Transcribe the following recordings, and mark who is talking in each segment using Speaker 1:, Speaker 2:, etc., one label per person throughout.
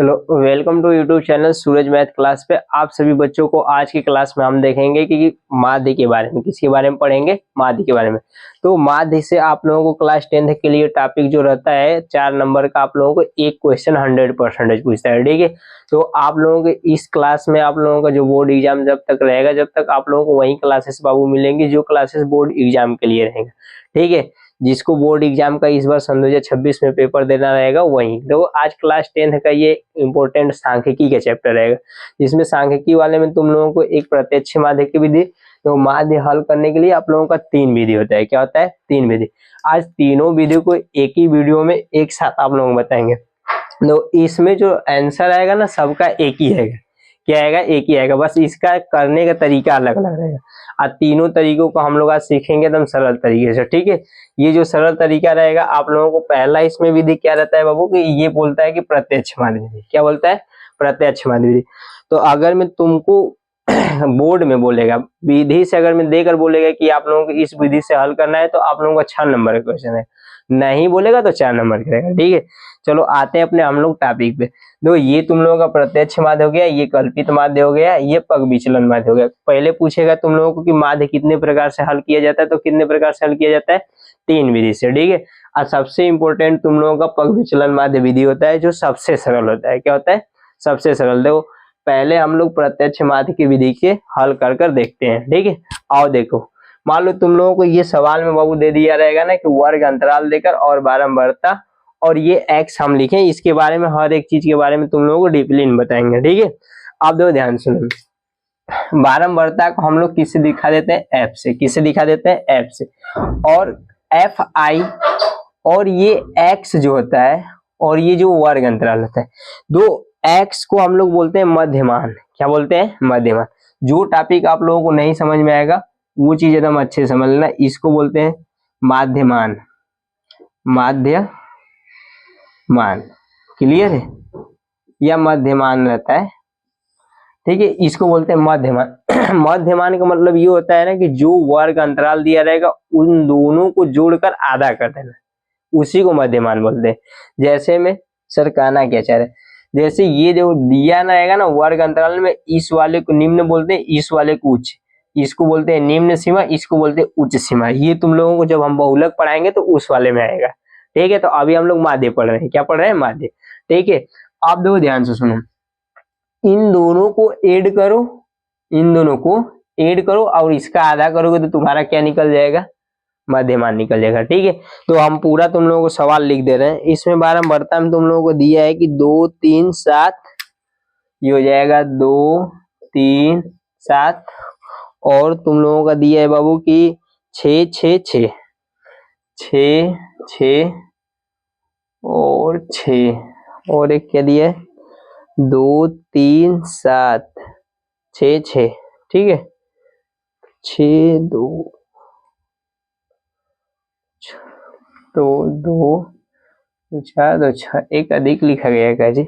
Speaker 1: चलो welcome to YouTube channel Suraj math class पे आप सभी बच्चों को आज की क्लास में हम देखेंगे कि माध्य के बारे में, किसके बारे में पढ़ेंगे, माध्य के बारे में। तो माध्य से आप लोगों को क्लास 10th के लिए टॉपिक जो रहता है 4 नंबर का, आप लोगों को एक क्वेश्चन 100% पूछता है। ठीक है, तो आप लोगों के इस क्लास में आप लोगों का जो बोर्ड एग्जाम जब तक रहेगा, जब तक आप लोगों को वही क्लासेस बाबू मिलेंगी जो क्लासेस बोर्ड एग्जाम के लिए रहेगा। ठीक है, जिसको बोर्ड एग्जाम का इस बार सन 2026 में पेपर देना रहेगा वही। तो आज क्लास 10th का ये इंपॉर्टेंट सांख्यिकी का चैप्टर रहेगा, जिसमें सांख्यिकी वाले में तुम लोगों को एक प्रत्यक्ष माध्य की विधि, तो माध्य हल करने के लिए आप लोगों का 3 विधि होता है। क्या होता है? 3 विधि। आज तीनों विधि को एक ही वीडियो में एक साथ आप लोगों को बताएंगे। तो इसमें जो आंसर आएगा ना, सबका एक ही आएगा। क्या आएगा? एक ही आएगा, बस इसका करने का तरीका अलग अलग रहेगा। और तीनों तरीकों को हम लोग आज सीखेंगे एकदम सरल तरीके से। ठीक है, ये जो सरल तरीका रहेगा आप लोगों को, पहला इसमें विधि क्या रहता है बाबू कि ये बोलता है कि प्रत्यक्ष माध्य विधि। क्या बोलता है? प्रत्यक्ष माध्य विधि। तो अगर मैं तुमको बोर्ड में बोलेगा विधि से, अगर मैं देकर बोलेगा कि आप लोगों को इस विधि से हल करना है, तो आप लोगों का 6 नंबर का क्वेश्चन है। नहीं बोलेगा तो 4 नंबर का रहेगा। ठीक है, चलो आते हैं अपने हम लोग टॉपिक पे। तो ये तुम लोगों का प्रत्यक्ष माध्य हो गया, ये कल्पित माध्य हो गया, ये पग विचलन माध्य हो गया। पहले पूछेगा तुम लोगों को कि माध्य कितने प्रकार से हल किया जाता है, तो कितने प्रकार से हल किया जाता है? 3 विधि से। ठीक है, और सबसे इंपॉर्टेंट तुम लोगों का पग विचलन माध्य विधि होता है, जो सबसे सरल होता है। क्या होता है? सबसे सरल। देखो पहले हम लोग प्रत्यक्ष माध्य की विधि के हल कर देखते हैं। ठीक है, आओ देखो। मान लो तुम लोगों को ये सवाल में बाबू दे दिया रहेगा ना कि वर्ग अंतराल देकर और बारंबारता, और ये एक्स हम लिखें, इसके बारे में हर एक चीज के बारे में तुम लोगों को डिप्लीन बताएंगे। ठीक है, आप देखो ध्यान सुनो। बारंबारता को हम लोग किससे दिखा देते हैं? एफ से। किससे दिखा देते हैं? एफ से। और एफ आई और ये एक्स जो होता है, और ये जो वर्ग अंतराल होता है, दो एक्स को हम लोग बोलते हैं मध्यमान। क्या बोलते हैं? मध्यमान। जो टॉपिक आप लोगों को नहीं समझ में आएगा वो चीज एकदम अच्छे से समझ लेना, इसको बोलते हैं माध्यमान। माध्यमान, क्लियर है? या मध्यमान रहता है। ठीक है, इसको बोलते हैं मध्यमान। मध्यमान का मतलब ये होता है ना कि जो वर्ग अंतराल दिया रहेगा उन दोनों को जोड़कर आधा कर देना, उसी को मध्यमान बोलते हैं। जैसे में सर कहना क्या चाह रहे हैं, जैसे ये जो दिया ना रहेगा ना वर्ग अंतराल में, इस वाले को निम्न बोलते हैं, इस वाले को उच्च, इसको बोलते हैं निम्न सीमा, इसको बोलते हैं उच्च सीमा। ये तुम लोगों को जब हम बहुलक पढ़ाएंगे तो उस वाले में आएगा। ठीक है, तो अभी हम लोग माध्य पढ़ रहे हैं। क्या पढ़ रहे हैं? माध्य। ठीक है, आप देखो ध्यान से सुनो। इन दोनों को ऐड करो, इन दोनों को ऐड करो और इसका आधा करोगे तो तुम्हारा क्या निकल जाएगा? मध्यमान निकल जाएगा। ठीक है, तो हम पूरा तुम लोगों को सवाल लिख दे रहे हैं। इसमें बारंबारता में तुम लोगों को दिया है कि 2 3 7, ये हो जाएगा 2 3 7, और तुम लोगों का दिया है बाबू कि 6 6 6 6 6 और 6, और एक क्या दिया है? 2 3 7 6 6। ठीक है, 6 2 तो 2 4 2 6, एक अधिक लिखा गया है क्या जी?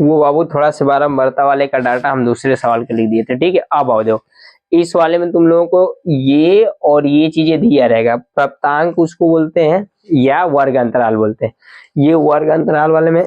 Speaker 1: वो बाबू थोड़ा सा बारंबारता वाले का डाटा हम दूसरे सवाल के लिख दिए थे। ठीक है, अब आओ देखो, इस वाले में तुम लोगों को ये और ये चीजें दिया रहेगा। प्राप्तांक उसको बोलते हैं या वर्ग अंतराल बोलते हैं। ये वर्ग अंतराल वाले में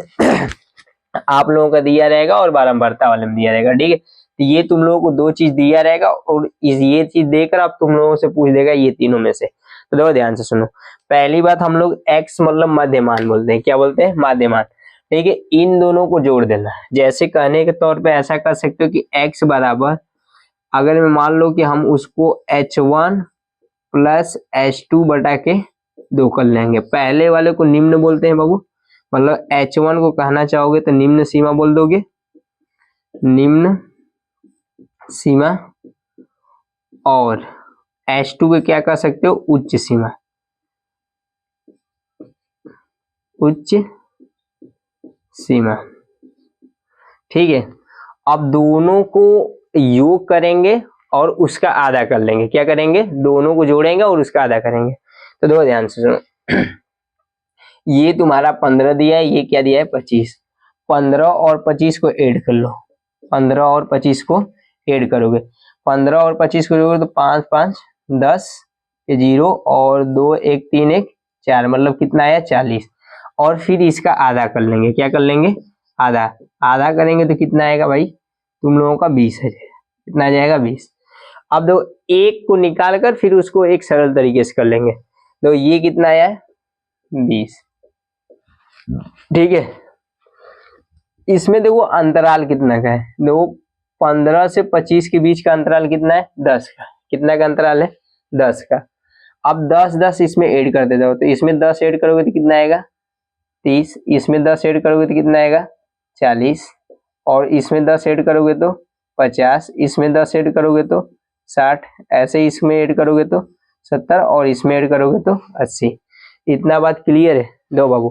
Speaker 1: आप लोगों का दिया रहेगा और बारंबारता वाले में दिया रहेगा। ठीक है, तो ये तुम लोगों को 2 चीज दिया रहेगा और ये चीज देकर आप तुम लोगों से पूछ देगा ये तीनों में से। तो देखो ध्यान से सुनो। पहली बात, हम लोग एक्स मतलब मध्यमान बोलते हैं। क्या बोलते हैं? मध्यमान। ठीक है, इन दोनों को जोड़ देना। जैसे कहने के तौर पे ऐसा कर सकते हो कि x बराबर, अगर मैं मान लो कि हम उसको h1 प्लस h2 बटा के 2 कर लेंगे। पहले वाले को निम्न बोलते हैं बाबू, मतलब h1 को कहना चाहोगे तो निम्न सीमा बोल दोगे, निम्न सीमा, और h2 को क्या कह सकते हो? उच्च सीमा, उच्च सीमा। ठीक है, अब दोनों को योग करेंगे और उसका आधा कर लेंगे। क्या करेंगे? दोनों को जोड़ेंगे और उसका आधा करेंगे। तो देखो ध्यान से सुनो। ये तुम्हारा 15 दिया है, ये क्या दिया है? 25। 15 और 25 को ऐड कर लो। 15 और 25 को ऐड करोगे, 15 और 25 को जोड़ोगे तो 5 5 10, ये 0 और 2 1 3 1 4 मतलब कितना आया 40। और फिर इसका आधा कर लेंगे, क्या कर लेंगे आधा, आधा करेंगे तो कितना आएगा भाई तुम लोगों का 20 है, कितना आ जाएगा 20। अब दो एक को निकाल कर फिर उसको एक सरल तरीके से कर लेंगे, तो ये कितना आया 20, ठीक है। इसमें देखो अंतराल कितना का है, देखो 15 से 25 के बीच का अंतराल कितना है 10 का, कितना का अंतराल है 10 का। अब 10 10 इसमें ऐड कर देते हो, तो इसमें 10 ऐड करोगे तो कितना आएगा 30, इसमें 10 ऐड करोगे तो कितना आएगा 40, और इसमें 10 ऐड करोगे तो 50, इसमें 10 ऐड करोगे तो 60, ऐसे इसमें ऐड करोगे तो 70, और इसमें ऐड करोगे तो 80। इतना बात क्लियर है। दो बाबू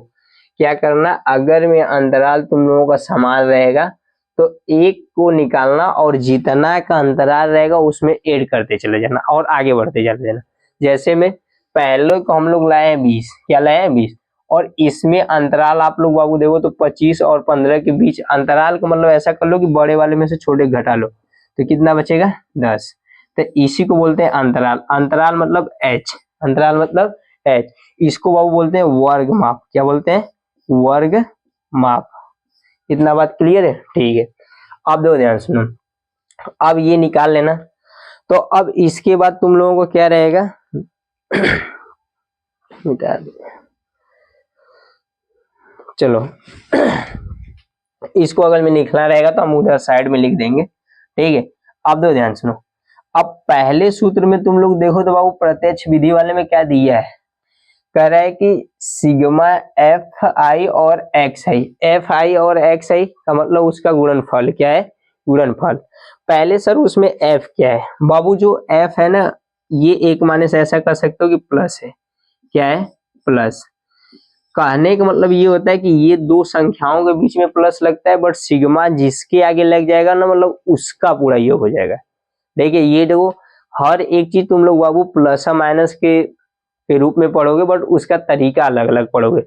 Speaker 1: क्या करना, अगर में अंतराल तुम लोगों का समान रहेगा तो एक को निकालना और जितना का अंतराल रहेगा उसमें ऐड करते चले जाना और आगे बढ़ते चले जाना। जैसे में पहले को हम लोग लाए हैं 20, क्या लाए हैं 20, और इसमें अंतराल आप लोग बाबू देखो तो 25 और 15 के बीच अंतराल का मतलब ऐसा कर लो कि बड़े वाले में से छोटे घटा लो, तो कितना बचेगा 10। तो इसी को बोलते हैं अंतराल। अंतराल मतलब h, अंतराल मतलब h। इसको बाबू बोलते हैं वर्ग माप, क्या बोलते हैं वर्ग माप। इतना बात क्लियर है, ठीक है। अब दो ध्यान सुनो, अब ये निकाल लेना। तो अब इसके बाद तुम लोगों को क्या रहेगा मिटा दो, चलो इसको अगर में लिखना रहेगा तो हम उधर साइड में लिख देंगे, ठीक है। अब दो ध्यान सुनो, अब पहले सूत्र में तुम लोग देखो तो बाबू प्रत्यक्ष विधि वाले में क्या दिया है, कह रहा है कि सिग्मा एफ आई और एक्स आई, एफ आई और एक्स आई का मतलब उसका गुणनफल क्या है, गुणनफल। पहले सर उसमें एफ क्या है बाबू, जो एफ है ना ये एक माने से ऐसा कर सकते हो कि प्लस है, क्या है प्लस। कहने का मतलब ये होता है कि ये दो संख्याओं के बीच में प्लस लगता है, बट सिग्मा जिसके आगे लग जाएगा ना मतलब उसका पूरा योग हो जाएगा। देखिए ये देखो हर एक चीज तुम लोग बाबू प्लस माइनस के रूप में पढ़ोगे, बट उसका तरीका अलग अलग पढ़ोगे।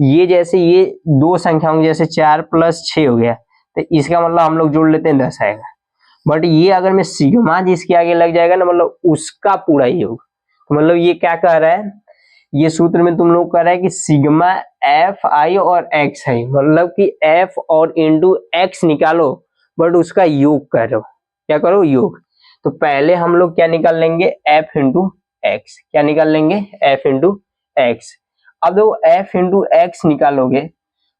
Speaker 1: ये जैसे ये दो संख्याओं जैसे 4 + 6 हो गया, तो इसका मतलब हम लोग जोड़ लेते हैं 10 आएगा। बट ये अगर मैं सिग्मा जिसके आगे लग जाएगा ना मतलब उसका पूरा योग, तो मतलब ये क्या कह रहा है, ये सूत्र में तुम लोग कह रहा है कि सिग्मा एफ आई और एक्स आई, मतलब कि एफ और इंटू एक्स निकालो बट उसका योग करो, क्या करो योग। तो पहले हम लोग क्या निकाल लेंगे एफ इंटू एक्स, क्या निकाल लेंगे एफ इंटू एक्स। अब देखो एफ इंटू एक्स निकालोगे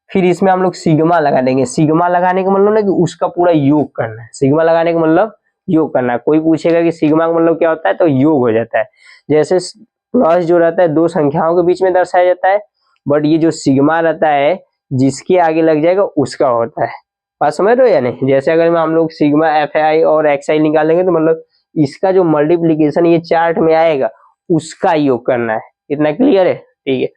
Speaker 1: फिर इसमें हम लोग सिग्मा लगा देंगे। सिग्मा लगाने का मतलब ना कि उसका पूरा योग करना है, सिग्मा लगाने का मतलब योग करना है। कोई पूछेगा कि सिग्मा का मतलब क्या होता है तो योग हो जाता है। जैसे प्लस जो रहता है दो संख्याओं के बीच में दर्शाया जाता है, बट ये जो सिग्मा रहता है जिसके आगे लग जाएगा उसका होता है। बात समझ रहे हो या नहीं। जैसे अगर हम लोग सिग्मा एफ आई और एक्स आई निकालेंगे तो मतलब इसका जो मल्टीप्लीकेशन ये चार्ट में आएगा उसका योग करना है। इतना क्लियर है, ठीक है।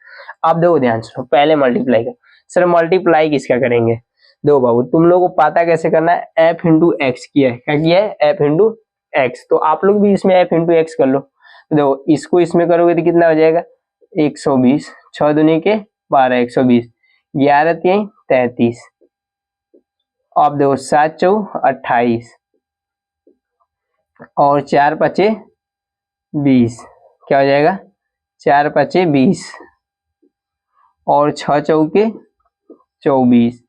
Speaker 1: अब देखो ध्यान से पहले मल्टीप्लाई कर, सर मल्टीप्लाई किसका करेंगे, देखो बाबू तुम लोगों को पता कैसे करना है, एफ इंटू एक्स किया है, क्या किया है एफ इंटू एक्स, तो आप लोग भी इसमें एफ इंटू एक्स कर लो। तो देखो इसको इसमें करोगे तो कितना हो जाएगा 120, 6 दूनी के 12, 120, 11 3 33, अब देखो 7 4 28 और 4 5 20, क्या हो जाएगा 4 5 20 और 6 चौके 24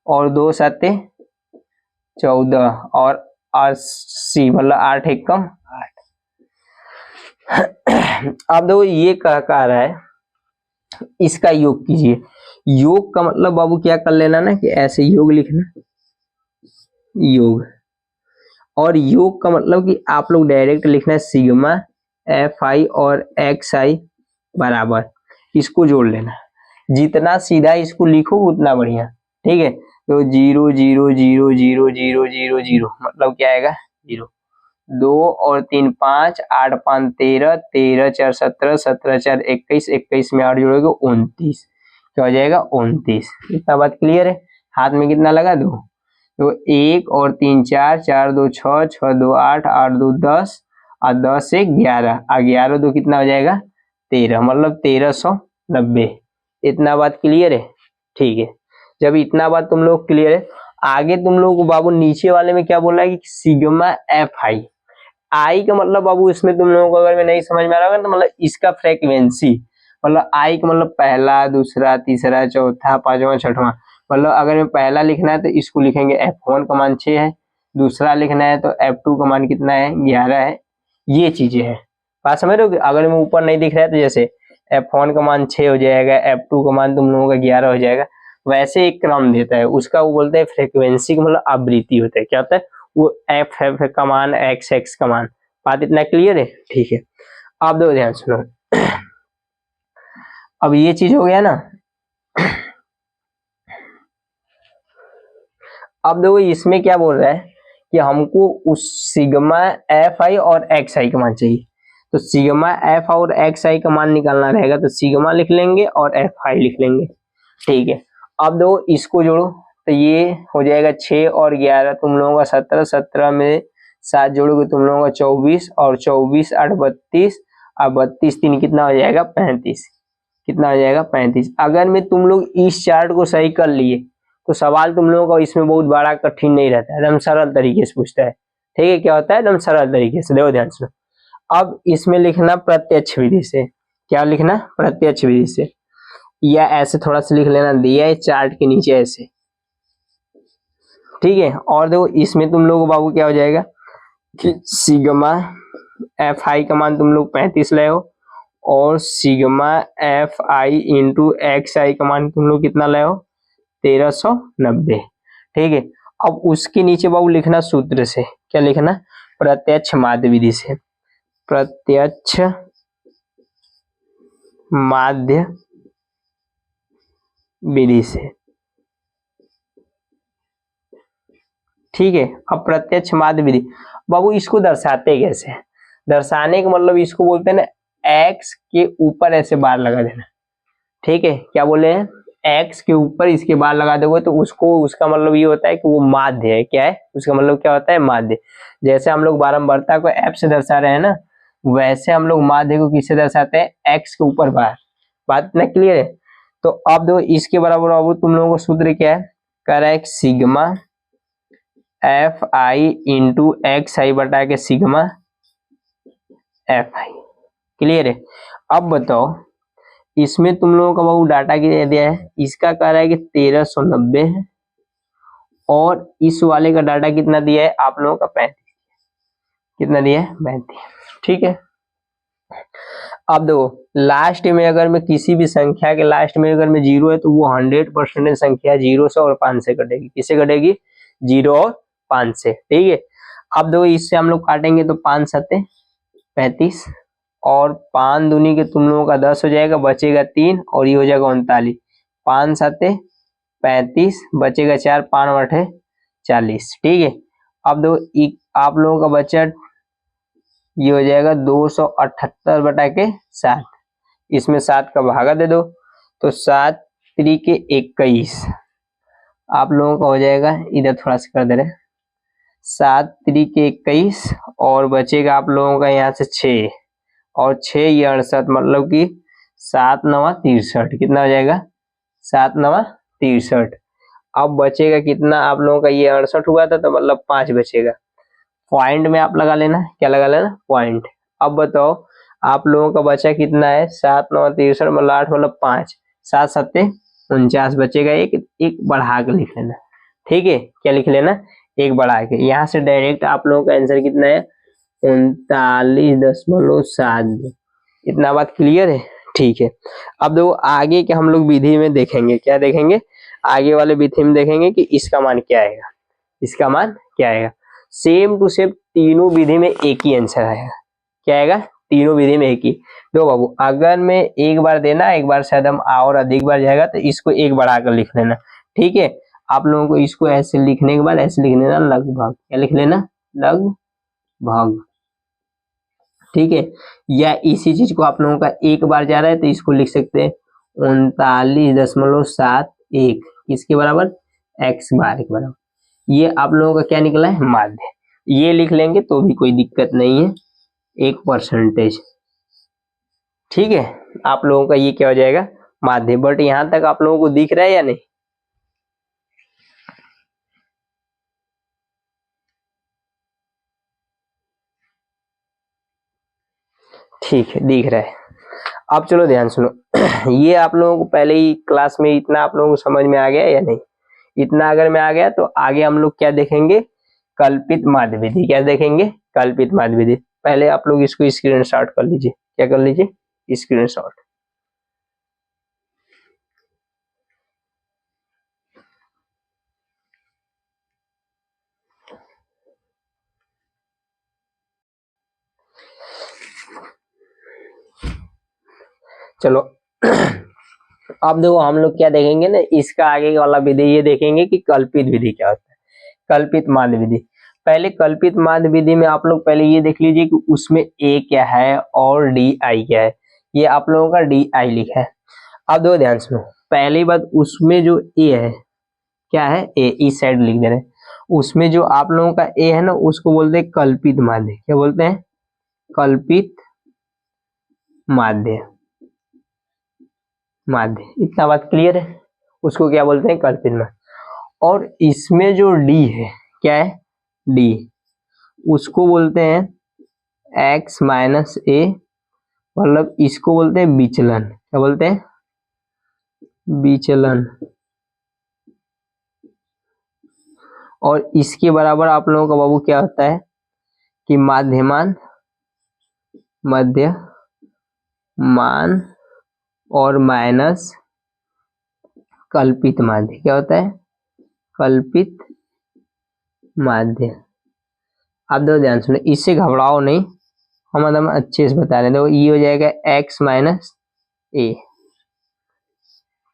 Speaker 1: और 2 7 14 और 80 मतलब 8 एकम 8। अब देखो ये कह रहा है इसका योग कीजिए। योग का मतलब बाबू क्या कर लेना ना कि ऐसे योग लिखना, योग। और योग का मतलब कि आप लोग डायरेक्ट लिखना है सिग्मा एफ आई और एक्स आई बराबर, इसको जोड़ लेना। जितना सीधा इसको लिखो उतना बढ़िया, ठीक है। तो 0 0 0 0 0 0 0 मतलब क्या आएगा 0, 2 और 3 5, 8 5 13, 13 4 17, 17 4 21, 21 में 8 जोड़ोगे 29, क्या हो जाएगा 29। इतना बात क्लियर है। हाथ में कितना लगा दो, तो 1 और 3 4, 4 2 6, 6 2 8, 8 2 10 और 10 से 11 और 11 2 कितना हो जाएगा 13, मतलब 1390। इतना बात क्लियर है, ठीक है। जब इतना बात तुम लोग क्लियर है, आगे तुम लोग को बाबू नीचे वाले में क्या बोला है कि सिग्मा एफ आई, आई का मतलब बाबू इसमें तुम लोगों को अगर मैं नहीं समझ में आ रहा होगा तो मतलब इसका फ्रीक्वेंसी, मतलब आई का मतलब पहला, दूसरा, तीसरा, चौथा, पांचवा, छठवां। मतलब अगर मैं पहला लिखना है तो इसको लिखेंगे F1 का मान 6 है, दूसरा लिखना है तो F2 का मान कितना है 11 है। ये चीजें हैं, बात समझ रहे हो? अगर मैं ऊपर नहीं दिख रहा है तो जैसे F1 का मान 6 हो जाएगा, F2 का मान तुम लोगों का 11 हो जाएगा, वैसे एक क्रम देता है उसका, वो बोलते हैं फ्रीक्वेंसी का मतलब आवृत्ति होता है। क्या होता है? वो F का मान, X का मान। बात इतना क्लियर है? ठीक है, आप दो ध्यान सुनो। अब ये चीज हो गया ना, अब देखो इसमें क्या बोल रहा है कि हमको उस सिग्मा एफ आई और एक्स आई का मान चाहिए। तो सिग्मा एफ और एक्स आई का मान निकालना रहेगा, तो सिग्मा लिख लेंगे और एफ आई लिख लेंगे। ठीक है, अब दो इसको जोड़ो, तो ये हो जाएगा 6 और 11 तुम लोगों का 17, 17 में 7 जोड़ोगे तुम लोगों का 24, और 24 8 32, अब 32 3 कितना हो जाएगा 35। कितना हो जाएगा 35। अगर मैं तुम लोग इस चार्ट को सही कर लिए तो सवाल तुम लोगों का इसमें बहुत बड़ा कठिन नहीं रहता है, एकदम सरल तरीके से पूछता है। ठीक है, क्या होता है एकदम सरल तरीके से, देखो ध्यान से। अब इसमें लिखना प्रत्यक्ष विधि से, क्या लिखना? प्रत्यक्ष विधि से, या ऐसे थोड़ा सा लिख लेना, दिया है चार्ट के नीचे ऐसे। ठीक है, और देखो इसमें तुम लोगों को बाबू क्या हो जाएगा कि सिग्मा एफ आई का मान तुम लोग 35 ले हो, और sigma F I into X I का मान तुम लोग कितना ले हो 1390। ठीक है, अब उसके नीचे बाबू लिखना सूत्र से, क्या लिखना? प्रत्यक्ष माध्य विधि से, प्रत्यक्ष माध्य विधि से। ठीक है, अब प्रत्यक्ष माध्य विधि बाबू इसको दर्शाते कैसे? दर्शाने का मतलब इसको बोलते हैं ना, एक्स के ऊपर ऐसे बार लगा देना। ठीक है, क्या बोले हैं? एक्स के ऊपर इसके बार लगा दोगे तो उसको, उसका मतलब ये होता है कि वो माध्य है। क्या है उसका मतलब? क्या होता है? माध्य। जैसे हम लोग बारंबारता को एफ से दर्शा रहे हैं ना, वैसे हम लोग माध्य को किससे दर्शाते हैं? एक्स के ऊपर बार। बात इतना क्लियर है? तो अब दो इसके बराबर अब तुम लोगों को सूत्र क्या है? कह रहा है sigma F I into X I बटा के सिग्मा एफ आई। क्लियर है? अब बताओ इसमें तुम लोगों का बाबू डाटा क्या दिया है? इसका कह रहा है कि 1390 है, और इस वाले का डाटा कितना दिया है आप लोगों का? 35। कितना दिया है? 35। ठीक है, अब देखो लास्ट में अगर मैं किसी भी संख्या के लास्ट में अगर मैं 0 है तो वो 100% संख्या 0 से और 5 से कटेगी। किससे कटेगी? 0 और 5 से। ठीक है, अब देखो इससे हम लोग काटेंगे तो 5 सत्ते 35, और 5 दूनी के तुम लोगों का 10 हो जाएगा, बचेगा 3, और ये हो जाएगा 39। 5 सत्ते 35, बचेगा 4, 5 आठे 40। ठीक है, अब दो आप लोगों का बचत ये हो जाएगा 278 बटा के 7। इसमें 7 का भागा दे दो, तो 7 त्रिके 21 आप लोगों का हो जाएगा। इधर थोड़ा सा कर दे रहे, 7 त्रिके 21, और बचेगा आप लोगों का यहाँ से 6, और 6 ये 68, मतलब कि 7 9 63। कितना हो जाएगा? 7 9 63। अब बचेगा कितना आप लोगों का? ये 68 हुआ था तो मतलब 5 बचेगा। पॉइंट में आप लगा लेना, क्या लगा लेना? पॉइंट। अब बताओ आप लोगों का बचा कितना है? 7 9 63 मतलब 8 मतलब 5, 7 सत्ते 49, बचेगा एक, एक बढ़ा के लिख लेना। ठीक है, क्या लिख लेना? एक बढ़ा के। यहाँ से डायरेक्ट आप लोगों का आंसर कितना है? 39.72। इतना बात क्लियर है? ठीक है, अब देखो आगे के हम लोग विधि में देखेंगे। क्या देखेंगे? आगे वाले विधि में देखेंगे कि इसका मान क्या आएगा, इसका मान क्या आएगा। सेम टू सेम तीनों विधि में एक ही आंसर आएगा। क्या आएगा? तीनों विधि में एक ही। देखो बाबू अगर मैं एक बार देना, एक बार शायद हम और अधिक बार जाएगा तो इसको एक बढ़ाकर लिख लेना। ठीक है, आप लोगों को इसको ऐसे लिखने के बाद ऐसे लिख लेना लगभग। क्या लिख लेना? लगभग। ठीक है, या इसी चीज को आप लोगों का एक बार जा रहा है तो इसको लिख सकते हैं 39.71 किसके बराबर? एक्स बार के बराबर। ये आप लोगों का क्या निकला है? माध्य। ये लिख लेंगे तो भी कोई दिक्कत नहीं है, 1%। ठीक है, आप लोगों का ये क्या हो जाएगा? माध्य। बट यहां तक आप लोगों को दिख रहा है या नहीं? ठीक है, दिख रहा है। अब चलो ध्यान सुनो। ये आप लोगों को पहले ही क्लास में इतना आप लोगों को समझ में आ गया या नहीं? इतना अगर में आ गया तो आगे हम लोग क्या देखेंगे? कल्पित माध्य विधि। क्या देखेंगे? कल्पित माध्य विधि। पहले आप लोग इसको स्क्रीनशॉट कर लीजिए। क्या कर लीजिए? स्क्रीनशॉट। चलो अब देखो हम लोग क्या देखेंगे ना, इसका आगे वाला विधि ये देखेंगे कि कल्पित विधि क्या होता है। कल्पित माध्य विधि। पहले कल्पित माध्य विधि में आप लोग पहले ये देख लीजिए कि उसमें ए क्या है और डी आई क्या है। ये आप लोगों का डी आई लिखा है। अब दो ध्यान सुनो। पहली बात, उसमें जो ए है क्या है? ए, इस साइड लिख दे रहे हैं। उसमें जो आप लोगों का ए है ना, उसको बोलते हैं कल्पित माध्य। क्या बोलते हैं? कल्पित माध्य। माध्य, इतना बात क्लियर है? उसको क्या बोलते हैं? कल्पित माध्य। और इसमें जो डी है, क्या है? डी, उसको बोलते हैं एक्स माइनस ए, मतलब इसको बोलते हैं विचलन। क्या बोलते हैं? विचलन। और इसके बराबर आप लोगों का बाबू क्या होता है कि माध्यमान, मध्यमान और माइनस कल्पित माध्य। क्या होता है? कल्पित माध्य। आप दो ध्यान सुनो, इससे घबराओ नहीं, हम एकदम अच्छे से बता रहे हैं। देखो ये हो जाएगा एक्स माइनस ए।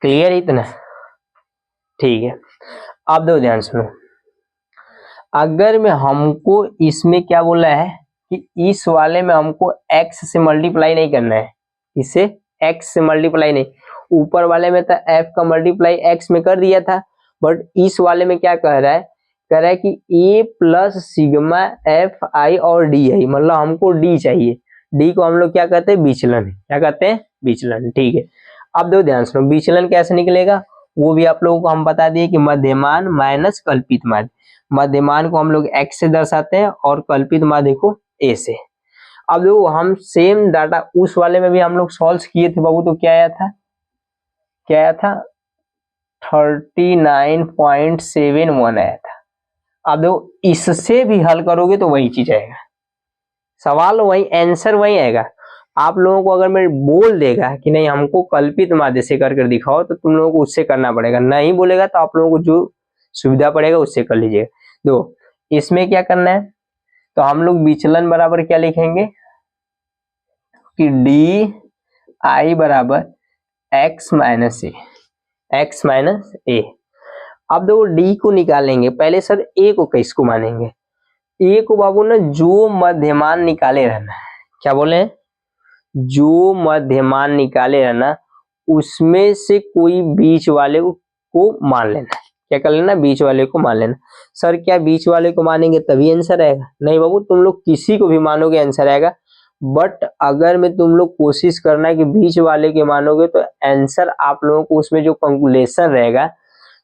Speaker 1: क्लियर इतना? ठीक है। अब दो ध्यान सुनो। अगर मैं हमको इसमें क्या बोला है कि इस वाले में हमको x से मल्टीप्लाई नहीं करना है। इसे x से मल्टीप्लाई नहीं। ऊपर वाले में तो f का मल्टीप्लाई x में कर दिया था, बट इस वाले में क्या कह रहा है? कह रहा है कि a प्लस सिग्मा एफ आई और डी आई, मतलब हमको d चाहिए। d को हम लोग क्या कहते हैं? विचलन। क्या कहते हैं? विचलन। ठीक है। अब दो ध्यान सुनो, विचलन कैसे निकलेगा वो भी आप लोगों को हम बता दिए कि मध्यमान माइनस कल्पित माध्य। मध्यमान को हम लोग x से दर्शाते हैं और कल्पित माध्य को a से। अब देखो हम सेम डाटा उस वाले में भी हम लोग सॉल्व किए थे बाबू, तो क्या आया था? क्या आया था? 39.71 आया था। अब देखो इससे भी हल करोगे तो वही चीज आएगा, सवाल वही, आंसर वही आएगा। आप लोगों को अगर मैं बोल देगा कि नहीं हमको कल्पित माध्य से कर दिखाओ, तो तुम लोगों को उससे करना पड़ेगा। नहीं बोलेगा तो आप लोगों को जो सुविधा पड़ेगा उससे कर लीजिएगा। दो, इसमें क्या करना है? तो हम लोग विचलन बराबर क्या लिखेंगे कि डी आई बराबर एक्स माइनस ए। एक्स माइनस ए। अब देखो डी को निकालेंगे पहले। सर ए को किसको मानेंगे? ए को बाबू ना जो मध्यमान निकाले रहना है। क्या बोले? जो मध्यमान निकाले रहना, उसमें से कोई बीच वाले को मान लेना। क्या कर लेना? बीच वाले को मान लेना। सर क्या बीच वाले को मानेंगे तभी आंसर आएगा? नहीं बाबू, तुम लोग किसी को भी मानोगे आंसर आएगा, बट अगर में तुम लोग कोशिश करना है कि बीच वाले के मानोगे तो आंसर आप लोगों को उसमें जो कैलकुलेशन रहेगा,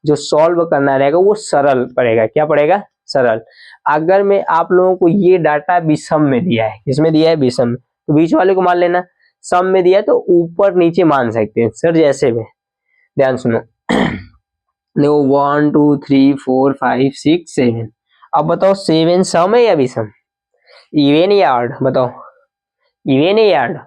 Speaker 1: जो सॉल्व करना रहेगा, वो सरल पड़ेगा। क्या पड़ेगा? सरल। अगर मैं आप लोगों को ये डाटा विषम में दिया है, किसमें दिया है? विषम में, तो बीच वाले को मान लेना। सम में दिया है तो ऊपर नीचे मान सकते हैं सर, जैसे में। ध्यान सुनो। देखो 1 2 3 4 5 6 7। अब बताओ 7 सम है या विषम? इवन या ऑड? बताओ, इवन है या ऑड?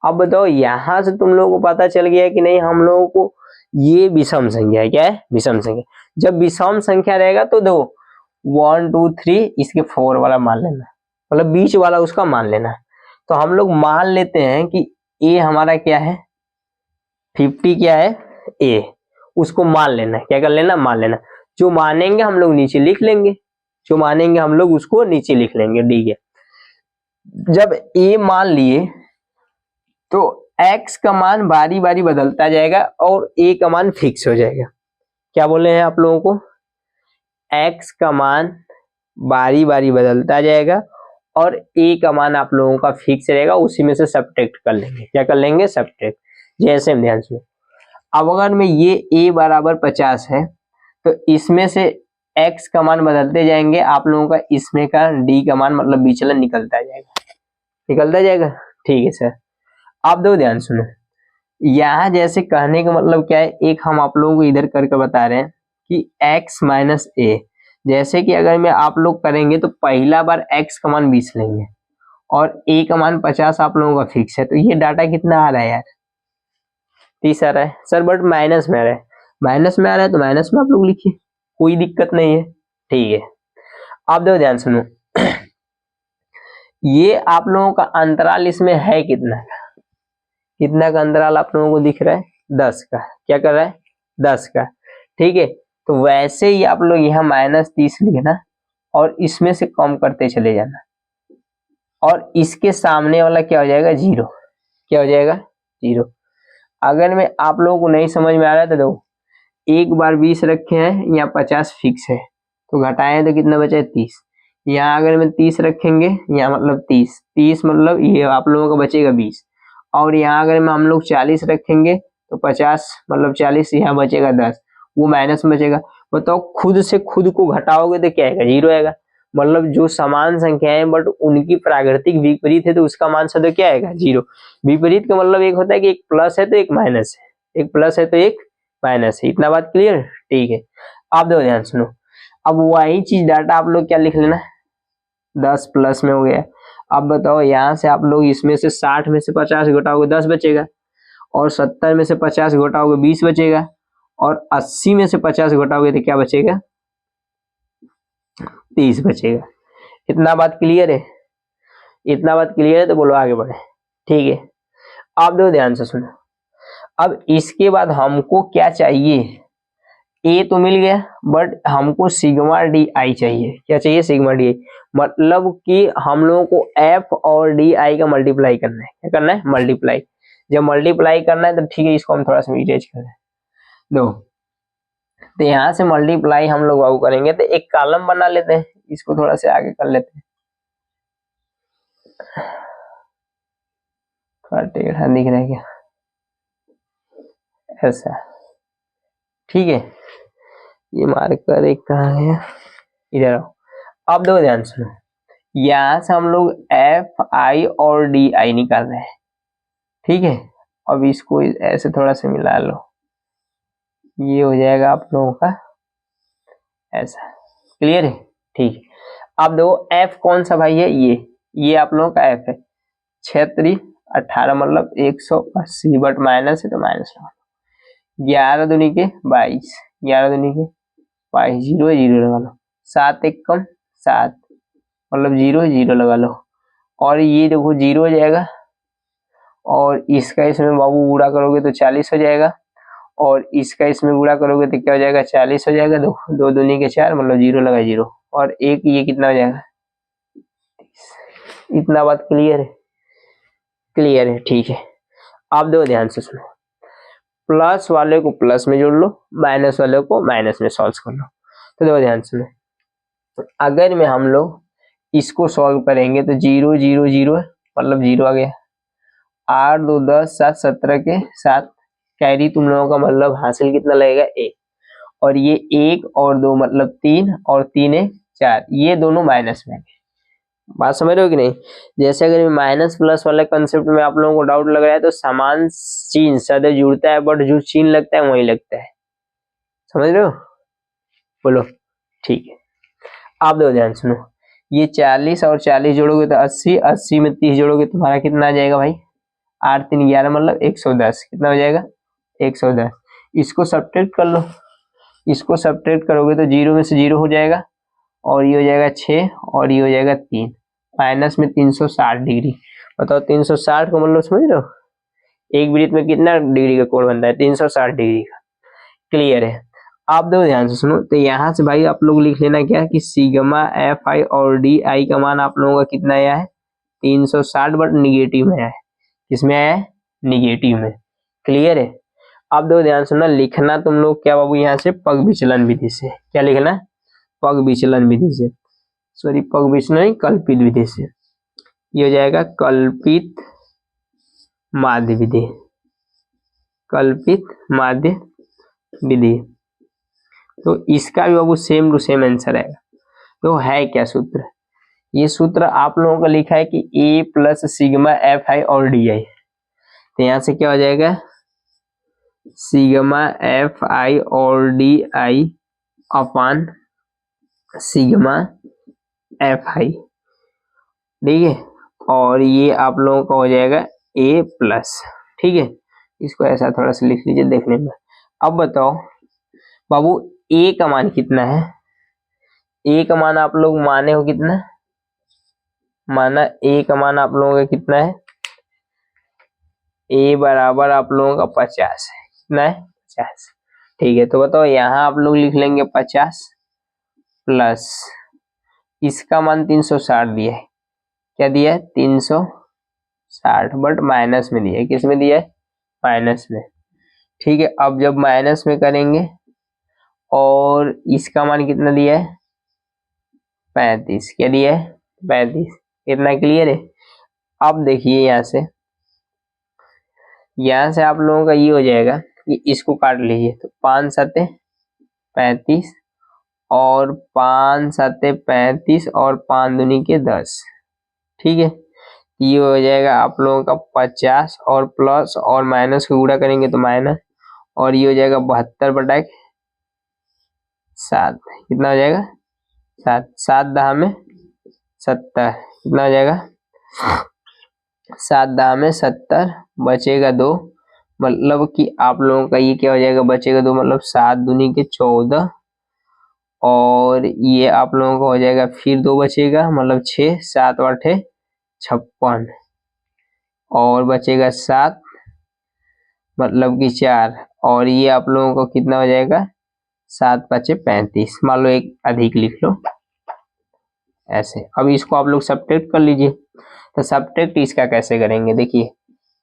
Speaker 1: अब बताओ यहां से तुम लोगों को पता चल गया कि नहीं हम लोगों को ये विषम संख्या है। क्या है? विषम संख्या। जब विषम संख्या रहेगा तो देखो 1 2 3 इसके 4 वाला मान लेना, मतलब बीच वाला उसका मान लेना। तो हम लोग मान लेते हैं कि ए हमारा क्या है? 50 क्या है? ए। उसको मान लेना। क्या कर लेना? मान लेना। जो मानेंगे हम लोग नीचे लिख लेंगे, जो मानेंगे हम लोग उसको नीचे लिख लेंगे। ठीक है। जब ए मान लिए तो x का मान बारी बारी बदलता जाएगा और a का मान फिक्स हो जाएगा। क्या बोले हैं आप लोगों को? x का मान बारी बारी बदलता जाएगा और a का मान आप लोगों का फिक्स रहेगा, उसी में से सब्ट्रैक्ट कर लेंगे। क्या कर लेंगे? सब्ट्रैक्ट। जैसे ध्यान से, अब अगर में ये a बराबर 50 है तो इसमें से x का मान बदलते जाएंगे, आप लोगों का इसमें का d का मान मतलब विचलन निकलता जाएगा। निकलता जाएगा। ठीक है सर। आप दो ध्यान सुनो, यहाँ जैसे कहने का मतलब क्या है, एक हम आप लोगों को इधर करके बता रहे हैं कि x माइनस ए, जैसे कि अगर मैं आप लोग करेंगे तो पहला बार x का मान 20 लेंगे और a का मान 50 आप लोगों का फिक्स है, तो ये डाटा कितना आ रहा है यार, 30 आ रहा है सर, बट माइनस में आ रहा है, माइनस में आ रहा है तो माइनस में आप लोग लिखिए, कोई दिक्कत नहीं है। ठीक है, आप दो ध्यान सुनो, ये आप लोगों का अंतराल इसमें है कितना का, कितना का अंतराल आप लोगों को दिख रहा है, 10 का, क्या कर रहा है, 10 का। ठीक है, तो वैसे ही आप लोग यहाँ -30 लिखना और इसमें से कम करते चले जाना, और इसके सामने वाला क्या हो जाएगा, 0, क्या हो जाएगा, 0। अगर मैं आप लोगों को नहीं समझ में आ रहा है तो देखो, एक बार 20 रखे हैं, यहाँ 50 फिक्स है, तो घटाएं तो कितना बचा है, 30। यहाँ अगर मैं 30 रखेंगे, यहाँ मतलब 30 मतलब ये आप लोगों का बचेगा 20, और यहाँ अगर हम लोग 40 रखेंगे तो 50 मतलब 40, यहाँ बचेगा 10, वो माइनस में बचेगा। बताओ, खुद से खुद को घटाओगे तो क्या आएगा, 0 आएगा। मतलब जो समान संख्याएं हैं बट उनकी प्राकृतिक विपरीत है तो उसका मान सदैव क्या आएगा, 0। विपरीत का मतलब एक होता है कि एक प्लस है तो एक माइनस है, एक प्लस है तो एक माइनस है। इतना बात क्लियर, ठीक है। आप देखो ध्यान सुनो, अब वही चीज डाटा आप लोग क्या लिख लेना, 10 प्लस में हो गया। अब बताओ, यहाँ से आप लोग इसमें से 60 में से 50 घटाओगे 10 बचेगा, और 70 में से 50 घटाओगे 20 बचेगा, और 80 में से 50 घटाओगे तो क्या बचेगा, 30 बचेगा। इतना बात क्लियर है, इतना बात क्लियर है तो बोलो आगे बढ़े। ठीक है, आप दो ध्यान से सुनो, अब इसके बाद हमको क्या चाहिए, ए तो मिल गया बट हमको सिग्मा डी आई चाहिए। क्या चाहिए, सिग्मा डी आई, मतलब कि हम लोगों को एफ और डी आई का मल्टीप्लाई करना है। क्या करना है, मल्टीप्लाई। जब मल्टीप्लाई करना है तो ठीक है, इसको हम थोड़ा सा इरेज करें दो, तो यहाँ से मल्टीप्लाई हम लोग वाउ करेंगे तो एक कॉलम बना लेते हैं, इसको थोड़ा से आगे कर लेते हैं, थोड़ा टेढ़ा दिख रहा है क्या, ऐसा, ठीक है। ये मार्कर एक कहाँ है, इधर आओ। अब दो ध्यान सुनो, यहाँ से हम लोग एफ आई और डी आई निकाल रहे हैं, ठीक है। अब इसको ऐसे थोड़ा सा मिला लो, ये हो जाएगा आप लोगों का ऐसा, क्लियर है, ठीक है। अब देखो एफ कौन सा भाई है, ये आप लोगों का एफ है, 6 18 मतलब 180, बट माइनस है तो माइनस लगा, 11 दूनी के 22, 11 दूनी के 22, 0 है 0 लगा लो, 7 एक कम 7 मतलब 0 0 लगा लो, और ये देखो 0 हो जाएगा, और इसका इसमें बाबू गुणा करोगे तो 40 हो जाएगा, और इसका इसमें गुणा करोगे तो क्या हो जाएगा, 40 हो जाएगा। दो दूनी के 4 मतलब 0 लगा 0, और एक ये कितना हो जाएगा, इतना बात क्लियर है, क्लियर है, ठीक है। आप दो ध्यान से सुनो, प्लस वाले को प्लस में जोड़ लो, माइनस वाले को माइनस में सॉल्व कर लो। तो दो ध्यान सुनो, अगर में हम लोग इसको सॉल्व करेंगे तो 0 0 0 मतलब 0 आ गया, 8 2 10 7 17 के 7 कैरी तुम लोगों का मतलब हासिल कितना लगेगा, 1, और ये 1 और 2 मतलब 3, और 3 है 4, ये दोनों माइनस में। बात समझ रहे हो कि नहीं। जैसे अगर माइनस प्लस वाले कंसेप्ट में आप लोगों को डाउट लग रहा है तो समान चिन्ह सदैव जुड़ता है, बट जो चिन्ह लगता है वही लगता है, समझ रहे हो, बोलो, ठीक है। आप दो ध्यान सुनो, ये 40 और 40 जोड़ोगे तो 80, 80 में 30 जोड़ोगे तुम्हारा कितना आ जाएगा भाई, 8 3 11 मतलब 110, कितना हो जाएगा, 110। इसको सब्ट्रैक्ट कर लो, इसको सब्ट्रैक्ट करोगे तो 0 में से 0 हो जाएगा, और ये हो जाएगा 6, और ये हो जाएगा 3, माइनस में 360 डिग्री। बताओ 360 का मतलब समझ रहे हो, एक वृत्त में कितना डिग्री का कोण बनता है, 360 डिग्री का, क्लियर है। आप दो ध्यान से सुनो, तो यहाँ से भाई आप लोग लिख लेना क्या कि सिग्मा एफ आई और डी आई का मान आप लोगों का कितना आया है, 360, बट निगेटिव में आया है, किसमें आया है, निगेटिव में, क्लियर है। आप दो ध्यान सुनना, लिखना तुम लोग क्या बाबू, यहाँ से पग विचलन विधि से, क्या लिखना, पग विचलन विधि से, सॉरी पग विचलन नहीं, कल्पित विधि से, ये हो जाएगा कल्पित माध्य विधि, कल्पित माध्य विधि। तो इसका भी बाबू सेम टू सेम आंसर आएगा। तो है क्या सूत्र ये सूत्र आप लोगों का लिखा है कि ए प्लस सिग्मा एफ आई और डी आई, तो यहाँ से क्या हो जाएगा सिग्मा एफ आई और D I upon sigma F आई, ठीक है। और ये आप लोगों का हो जाएगा ए प्लस, ठीक है। इसको ऐसा थोड़ा सा लिख लीजिए देखने में। अब बताओ बाबू ए का मान कितना है, ए का मान आप लोग माने हो कितना, माना ए का मान आप लोगों का कितना है, ए बराबर आप लोगों का 50 है, कितना है 50, ठीक है। तो बताओ यहाँ आप लोग लिख लेंगे 50 प्लस इसका मान 360 दिया है, क्या दिया है 360, बट माइनस में दिया है, किस में दिया है माइनस में, ठीक है। अब जब माइनस में करेंगे और इसका मान कितना दिया है 35, क्या दिया है 35, इतना क्लियर है। अब देखिए यहाँ से आप लोगों का ये हो जाएगा कि इसको काट लीजिए, तो 5 सत्ते 35 और 5 सत्ते 35 और 5 दूनी के 10, ठीक है। ये हो जाएगा आप लोगों का 50 और प्लस और माइनस को गुणा करेंगे तो माइनस, और ये हो जाएगा 72/7, कितना हो जाएगा 7, 7 दहा में 70, कितना हो जाएगा 7 दहा में 70, बचेगा 2, मतलब कि आप लोगों का ये क्या हो जाएगा बचेगा 2, मतलब 7 दूनी के 14, और ये आप लोगों का हो जाएगा फिर 2 बचेगा, मतलब 6, 7 8 56, और बचेगा 7, मतलब कि 4, और ये आप लोगों को कितना हो जाएगा 7 5 35, मान लो एक अधिक लिख लो ऐसे। अब इसको आप लोग सब्ट्रैक्ट कर लीजिए, तो सब्ट्रैक्ट इसका कैसे करेंगे, देखिए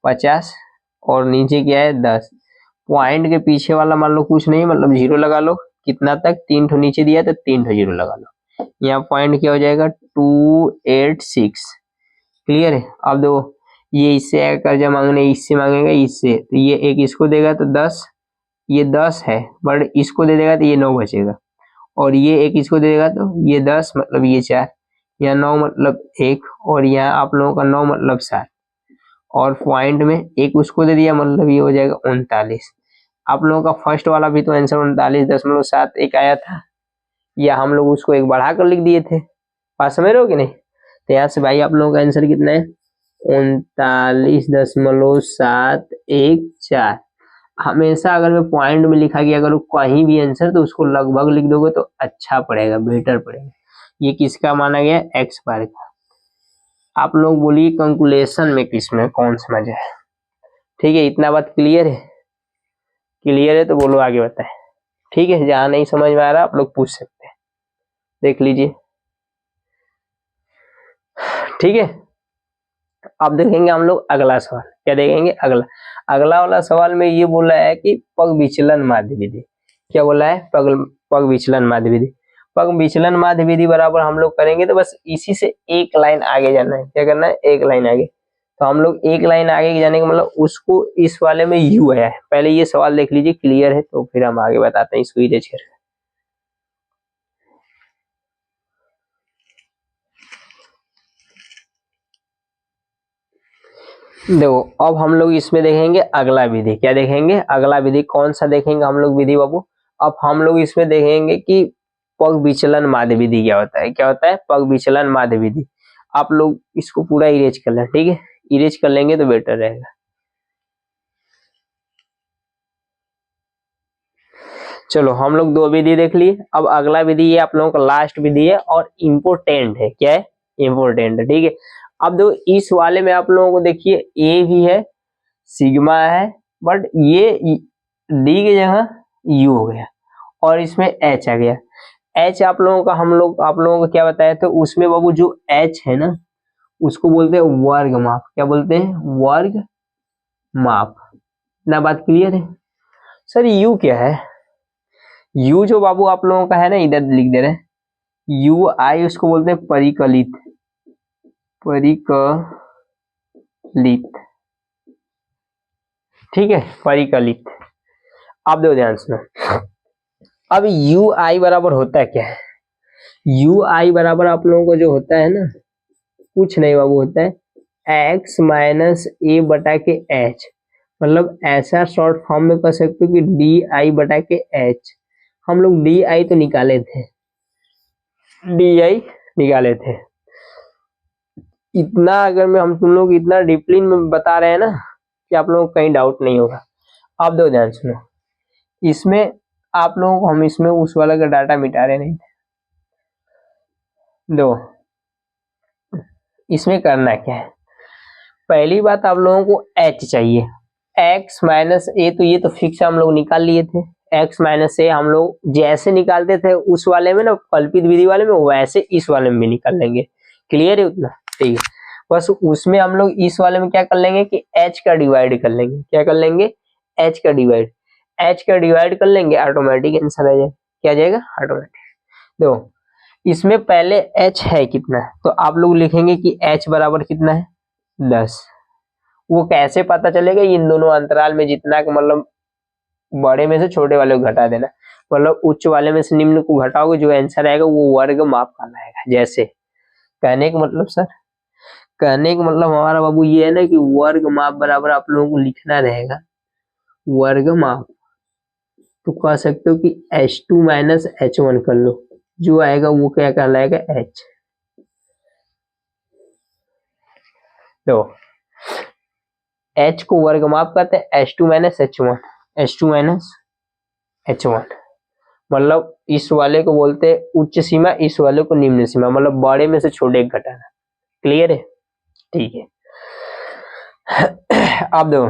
Speaker 1: 50 और नीचे क्या है 10, पॉइंट के पीछे वाला मान लो कुछ नहीं, मतलब 0 लगा लो, कितना तक 3 ठो नीचे दिया तो 3 ठो 0 लगा लो, यहाँ पॉइंट क्या हो जाएगा 286, क्लियर है। अब देखो ये इससे आएगा कर्जा मांगने, इससे मांगेगा इससे, तो ये एक इसको देगा तो 10, ये 10 है, बट इसको दे देगा तो ये 9 बचेगा, और ये एक इसको दे देगा तो ये 10, मतलब ये 4, यहाँ 9 मतलब 1, और यहाँ आप लोगों का 9 मतलब 7, और पॉइंट में एक उसको दे दिया, मतलब ये हो जाएगा 39। आप लोगों का फर्स्ट वाला भी तो आंसर 39.7 एक आया था, या हम लोग उसको एक बढ़ा कर लिख दिए थे, बात समझ रहे हो कि नहीं। तो यहाँ से भाई आप लोगों का आंसर कितना है 39.714। हमेशा अगर मैं पॉइंट में लिखा गया अगर कहीं भी आंसर तो उसको लगभग लिख दोगे तो अच्छा पड़ेगा, बेटर पड़ेगा। ये किसका माना गया एक्स बार का। आप लोग बोलिए कैलकुलेशन में किस में कौन समझ है, ठीक है। इतना बात क्लियर है, क्लियर है तो बोलो आगे बताए, ठीक है। जहां नहीं समझ में आ रहा आप लोग पूछ सकते हैं, देख लीजिए, ठीक है। अब देखेंगे हम लोग अगला सवाल, क्या देखेंगे अगला, अगला वाला सवाल में ये बोला है कि पग विचलन माध्य विधि, क्या बोला है पग विचलन माध्य विधि। पग विचलन माध्य विधि बराबर हम लोग करेंगे तो बस इसी से एक लाइन आगे जाना है, क्या करना है एक लाइन आगे। तो हम लोग एक लाइन आगे जाने का मतलब उसको इस वाले में यू है, पहले ये सवाल देख लीजिए क्लियर है तो फिर हम आगे बताते हैं इसको इरेज करके। देखो अब हम लोग इसमें देखेंगे अगला विधि, क्या देखेंगे अगला विधि, कौन सा देखेंगे हम लोग विधि बाबू। अब हम लोग इसमें देखेंगे कि पग विचलन माध्य विधि क्या होता है, क्या होता है पग विचलन माध्य विधि। आप लोग इसको पूरा इरेज कर लें, ठीक है, इरेज कर लेंगे तो बेटर रहेगा। चलो हम लोग 2 विधि देख लिए, अब अगला विधि ये आप लोगों का लास्ट विधि है और इम्पोर्टेंट है, क्या है इम्पोर्टेंट है, ठीक है। अब दो इस वाले में आप लोगों को देखिए ए भी है सिग्मा है, बट ये डी की जगह यू हो गया और इसमें एच आ गया। एच आप लोगों का आप लोगों को क्या बताया तो उसमें बाबू जो एच है ना उसको बोलते हैं वर्ग माप, क्या बोलते हैं वर्ग माप। ना बात क्लियर है। सर यू क्या है, यू जो बाबू आप लोगों का है ना इधर लिख दे रहे हैं यू आई, उसको बोलते हैं परिकलित, परिकलित, ठीक है परिकलित। अब दो ध्यान सुनो, अब यू आई बराबर होता है क्या है, यू आई बराबर आप लोगों को जो होता है ना, कुछ नहीं बाबू, होता है एक्स माइनस ए बटा के एच। मतलब ऐसा शॉर्ट फॉर्म में कर सकते हो कि डी आई बटा के एच। हम लोग डी आई तो निकाले थे, डी आई निकाले थे। इतना अगर मैं हम तुम लोग इतना डिप्लीन में बता रहे हैं ना कि आप लोगों को कहीं डाउट नहीं होगा। आप दो ध्यान सुनो, इसमें आप लोगों को हम इसमें उस वाला का डाटा मिटा रहे नहीं थे। दो, इसमें करना क्या है, पहली बात आप लोगों को h चाहिए, x माइनस ए, तो ये तो फिक्स हम लोग निकाल लिए थे। x माइनस ए हम लोग जैसे निकालते थे उस वाले में ना, कल्पित विधि वाले में, वैसे इस वाले में भी निकाल लेंगे। क्लियर है उतना? ठीक है, बस उसमें हम लोग इस वाले में क्या कर लेंगे कि h का डिवाइड कर लेंगे। क्या कर लेंगे? h का डिवाइड, h का डिवाइड कर लेंगे, ऑटोमेटिक आंसर आ जाएगा। क्या आ जाएगा? ऑटोमेटिक। देखो इसमें पहले h है कितना, तो आप लोग लिखेंगे कि h बराबर कितना है? 10। वो कैसे पता चलेगा? इन दोनों अंतराल में जितना का मतलब बड़े में से छोटे वाले को घटा देना, मतलब उच्च वाले में से निम्न को घटाओगे, जो आंसर आएगा वो वर्ग माप का आएगा। जैसे कहने का मतलब सर, कहने का मतलब हमारा बाबू ये है ना कि वर्ग माप बराबर आप लोगों को लिखना रहेगा वर्ग माप। तो कह सकते हो कि h2 माइनस h1 कर लो, जो आएगा वो क्या कहलाएगा? h। तो h को वर्ग माप करते हैं, h2 minus h1, h2 minus h1। मतलब इस वाले को बोलते हैं उच्च सीमा, इस वाले को निम्न सीमा, मतलब बड़े में से छोटे एक घटाना। क्लियर है? ठीक है। अब देखो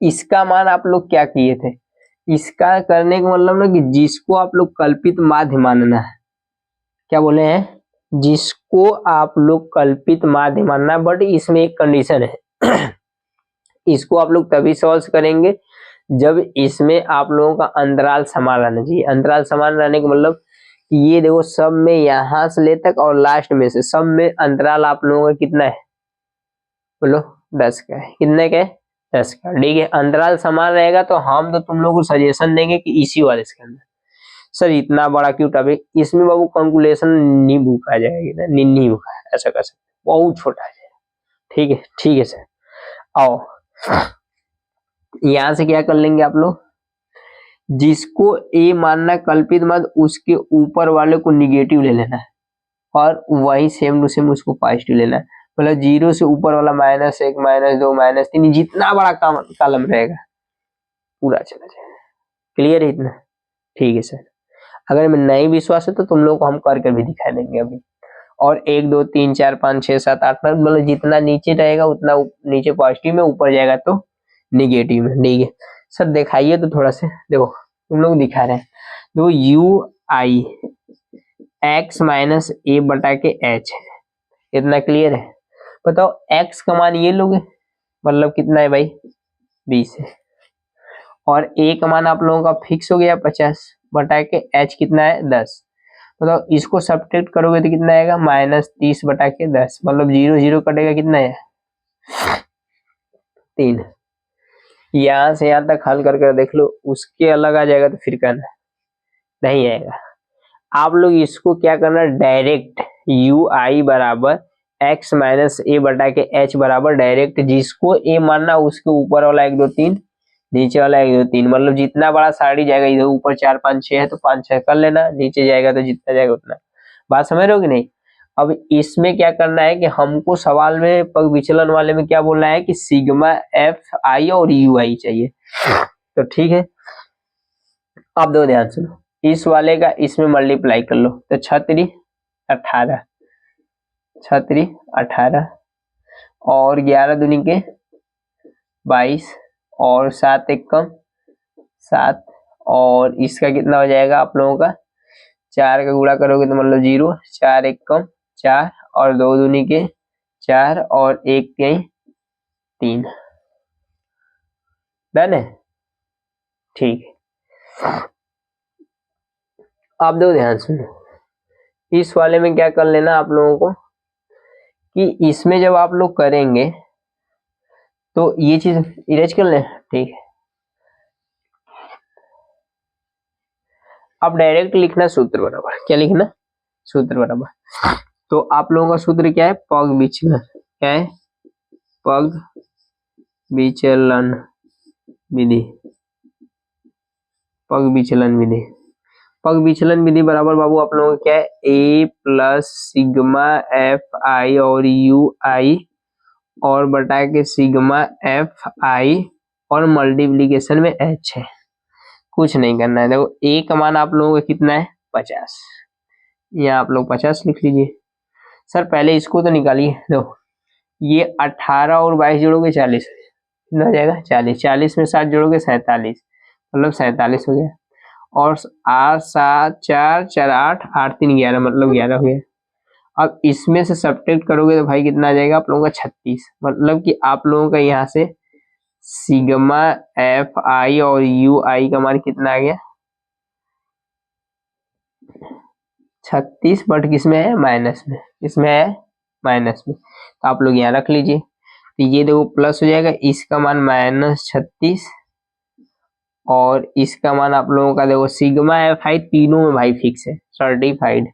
Speaker 1: इसका मान आप लोग क्या किए थे, इसका करने का मतलब ना कि जिसको आप लोग कल्पित माध्य मानना है, क्या बोले हैं? जिसको आप लोग कल्पित माध्य मानना है, बट इसमें एक कंडीशन है। इसको आप लोग तभी सॉल्व करेंगे जब इसमें आप लोगों का अंतराल समान रहना चाहिए। अंतराल समान रहने का मतलब ये देखो, सब में यहां से ले तक और लास्ट में से सब में अंतराल आप लोगों का कितना है? बोलो 10 का है। कितने का है? 10 का। ठीक है, अंतराल समान रहेगा तो हम तो तुम लोग को सजेशन देंगे कि इसी वाले इसके अंदर। सर इतना बड़ा क्यों टॉपिक, इसमें बाबू कैलकुलेशन नहीं बुक आ जाएगी ना, नहीं बुक है, ऐसा कर सकते, बहुत छोटा है। ठीक है, ठीक है सर। आओ यहां से क्या कर लेंगे आप लोग, जिसको ए मानना कल्पित मत, उसके ऊपर वाले को निगेटिव ले लेना है और वही सेम टू सेम उसको पॉजिटिव लेना है। मतलब 0 से ऊपर वाला -1 -2 -3 जितना बड़ा कॉलम रहेगा पूरा चला जाएगा। क्लियर है इतना? ठीक है सर। अगर मैं नहीं विश्वास है तो तुम लोग को हम करके भी दिखा देंगे अभी। और 1 2 3 4 5 6 7 8 9 मतलब जितना नीचे रहेगा उतना नीचे पॉजिटिव में, ऊपर जाएगा तो निगेटिव में। ठीक है सर, दिखाइए तो थोड़ा से। देखो तुम लोग दिखा रहे हैं, तो यू आई एक्स माइनस ए बटा के एच, इतना क्लियर है? बताओ एक्स का मान ये लोगे, मतलब कितना है भाई? 20 है। और ए का मान आप लोगों का फिक्स हो गया 50 बटा के एच कितना है? 10। मतलब इसको सब्ट्रैक्ट करोगे तो कितना आएगा? -30 बटा के 10। मतलब 0 0 कटेगा, कितना है? 3। यहां से यहां तक हल करके देख लो, उसके अलग आ जाएगा तो फिर कहना नहीं आएगा। आप लोग इसको क्या करना, डायरेक्ट यू आई बराबर एक्स माइनस ए बटा के एच बराबर डायरेक्ट जिसको ए मानना उसके ऊपर वाला 1 2 3, नीचे वाला 1 2 3, मतलब जितना बड़ा साड़ी जाएगा, इधर ऊपर 4 5 6 है तो 5 6 कर लेना, नीचे जाएगा तो जितना जाएगा उतना। बात समझ रहे हो कि नहीं? अब इसमें क्या करना है कि हमको सवाल में पग विचलन वाले में क्या बोलना है कि सिग्मा एफ आई और यू आई चाहिए। तो ठीक है, आप दो ध्यान सुनो, इस वाले का इसमें मल्टीप्लाई कर लो तो 6 18, 6 18 और 11 दूनी के 22 और 7 1 कम 7, और इसका कितना हो जाएगा आप लोगों का? 4 का गुणा करोगे तो मतलब 0, 4 1 कम 4 और 2 दूनी के 4 और 1 के 3। डन है? ठीक है, आप दो ध्यान सुनो, इस वाले में क्या कर लेना आप लोगों को कि इसमें जब आप लोग करेंगे तो ये चीज इरेज कर लें। ठीक है, अब डायरेक्ट लिखना सूत्र बराबर, क्या लिखना? सूत्र बराबर, तो आप लोगों का सूत्र क्या है, पग विचलन, क्या है, पग विचलन विधि, पग विचलन विधि। पग विचलन विधि बराबर बाबू आप लोगों का क्या है, ए प्लस सिग्मा एफ आई और यू आई और बटा के सिग्मा एफ आई और मल्टीप्लीकेशन में एच है, कुछ नहीं करना है। देखो ए का मान आप लोगों का कितना है, 50, यहाँ आप लोग 50 लिख लीजिए। सर पहले इसको तो निकालिए, देखो ये 18 और 22 जोड़ोगे 40, कितना हो जाएगा 40, 40 में 7 जोड़ोगे 47, मतलब 47 हो गया। और 8 7 4 4 8 8 3 11, मतलब 11 हो गया। अब इसमें से सब्ट्रैक्ट करोगे तो भाई कितना आ जाएगा आप लोगों का 36, मतलब कि आप लोगों का यहाँ से सिग्मा एफ आई और यू आई का मान कितना आ गया, 36, बट किसमें है, माइनस में, इसमें है माइनस में, तो आप लोग यहाँ रख लीजिए। तो ये देखो प्लस हो जाएगा, इसका मान -36 और इसका मान आप लोगों का देखो सिग्मा एफ आई तीनों में भाई फिक्स है 35,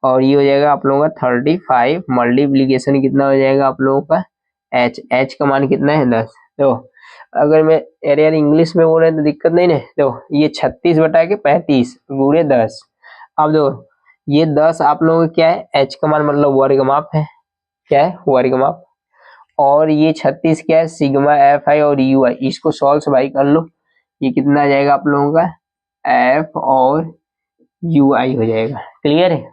Speaker 1: और ये हो जाएगा आप लोगों का 35, मल्टीप्लीकेशन कितना हो जाएगा आप लोगों का एच, एच का मान कितना है 10। देखो अगर मैं यार इंग्लिश में बोल रहे हैं तो दिक्कत नहीं ना, देखो ये 36 बटा के 35 गुणे 10, अब देखो ये 10 आप लोगों का क्या है, एच का मान मतलब वर्ग माप है, क्या है वर्ग माप, और ये 36 क्या है, सिग्मा एफ आई और यू आई, इसको सॉल्व भाई कर लो, ये कितना आ जाएगा आप लोगों का एफ और यू आई हो जाएगा, क्लियर है।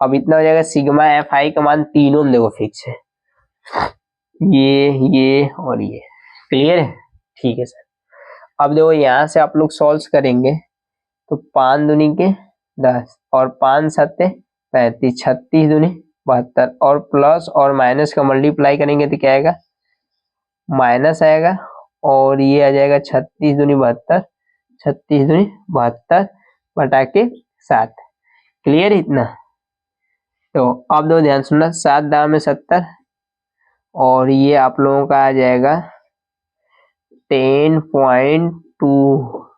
Speaker 1: अब इतना हो जाएगा, सिग्मा एफ आई का मान तीनों में देखो फिक्स है, ये और ये, क्लियर है, ठीक है सर। अब देखो यहाँ से आप लोग सॉल्व करेंगे तो 5 दूनी के 10 और 5 सत्ते 35, 36 दूनी 72 और प्लस और माइनस का मल्टीप्लाई करेंगे तो क्या आएगा, माइनस आएगा, और ये आ जाएगा 36 दूनी 72, 36 दूनी 72 बटा के 7, क्लियर है इतना। तो अब दो ध्यान सुनना, 7 दाम में 70 और ये आप लोगों का आ जाएगा 10.2,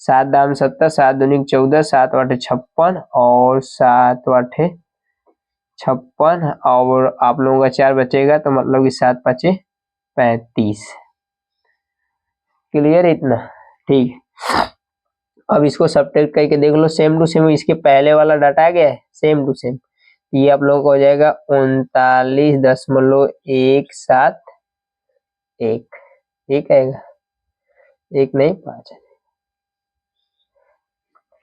Speaker 1: 7 दाम 70, 7 दूनी 14, 7 आठे 56 और 7 आठे 56, और आप लोगों का 4 बचेगा तो मतलब कि 7 5 35, क्लियर है इतना, ठीक। अब इसको सब्ट्रैक्ट करके देख लो, सेम टू सेम इसके पहले वाला डाटा आ गया है, सेम टू सेम, ये आप लोगों को हो जाएगा 39.171, एक आएगा, एक नहीं 5,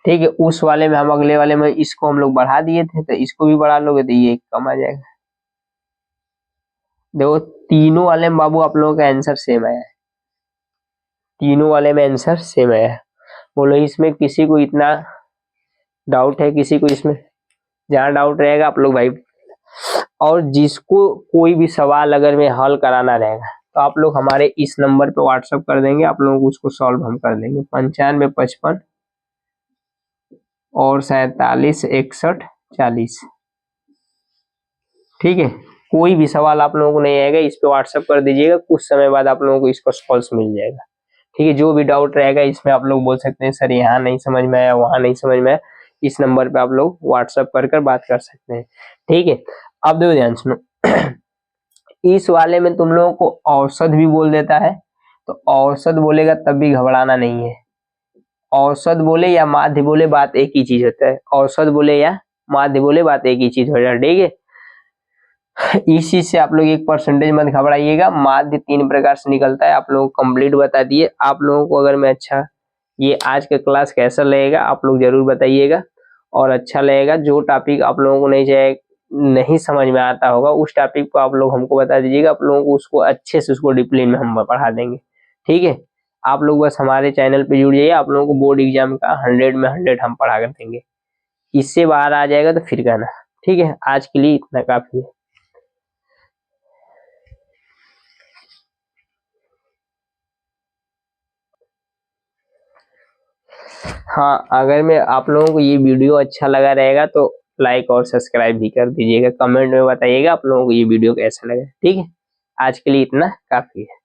Speaker 1: ठीक है। उस वाले में हम अगले वाले में इसको हम लोग बढ़ा दिए थे, तो इसको भी बढ़ा लोगे तो ये कम आ जाएगा। देखो तीनों वाले में बाबू आप लोगों का आंसर सेम आया है, तीनों वाले में आंसर सेम आया है। बोलो इसमें किसी को इतना डाउट है, किसी को इसमें, जहाँ डाउट रहेगा आप लोग भाई, और जिसको कोई भी सवाल अगर में हल कराना रहेगा तो आप लोग हमारे इस नंबर पे व्हाट्सएप कर देंगे, आप लोगों को उसको सॉल्व हम कर देंगे, 95 55 और 47 61 40, ठीक है। कोई भी सवाल आप लोगों को नहीं आएगा, इस पे व्हाट्सएप कर दीजिएगा, कुछ समय बाद आप लोगों को इसका सॉल्व मिल जाएगा, ठीक है। जो भी डाउट रहेगा इसमें आप लोग बोल सकते हैं सर यहाँ नहीं समझ में आया, वहां नहीं समझ में आया, इस नंबर पे आप लोग व्हाट्सएप कर बात कर सकते हैं, ठीक है। अब देखो ध्यान सुनो, इस वाले में तुम लोगों को औसत भी बोल देता है, तो औसत बोलेगा तब भी घबराना नहीं है, औसत बोले या माध्य बोले बात एक ही चीज होता है, औसत बोले या माध्य बोले बात एक ही चीज हो जाए, ठीक है। इस चीज से आप लोग 1% मत घबराइएगा, माध्य 3 प्रकार से निकलता है, आप लोगों को कंप्लीट बता दिए। आप लोगों को अगर मैं अच्छा ये आज का क्लास कैसा लगेगा आप लोग जरूर बताइएगा, और अच्छा लगेगा जो टॉपिक आप लोगों को नहीं समझ में आता होगा उस टॉपिक को आप लोग हमको बता दीजिएगा, आप लोगों को उसको अच्छे से उसको डिसिप्लिन में हम पढ़ा देंगे, ठीक है। आप लोग बस हमारे चैनल पे जुड़ जाइए, आप लोगों को बोर्ड एग्जाम का 100 में 100 हम पढ़ा कर देंगे, इससे बाहर आ जाएगा तो फिर कहना, ठीक है। आज के लिए इतना काफी है। हाँ, अगर मैं आप लोगों को ये वीडियो अच्छा लगा रहेगा तो लाइक और सब्सक्राइब भी कर दीजिएगा, कमेंट में बताइएगा आप लोगों को ये वीडियो कैसा लगा, ठीक है। आज के लिए इतना काफी है।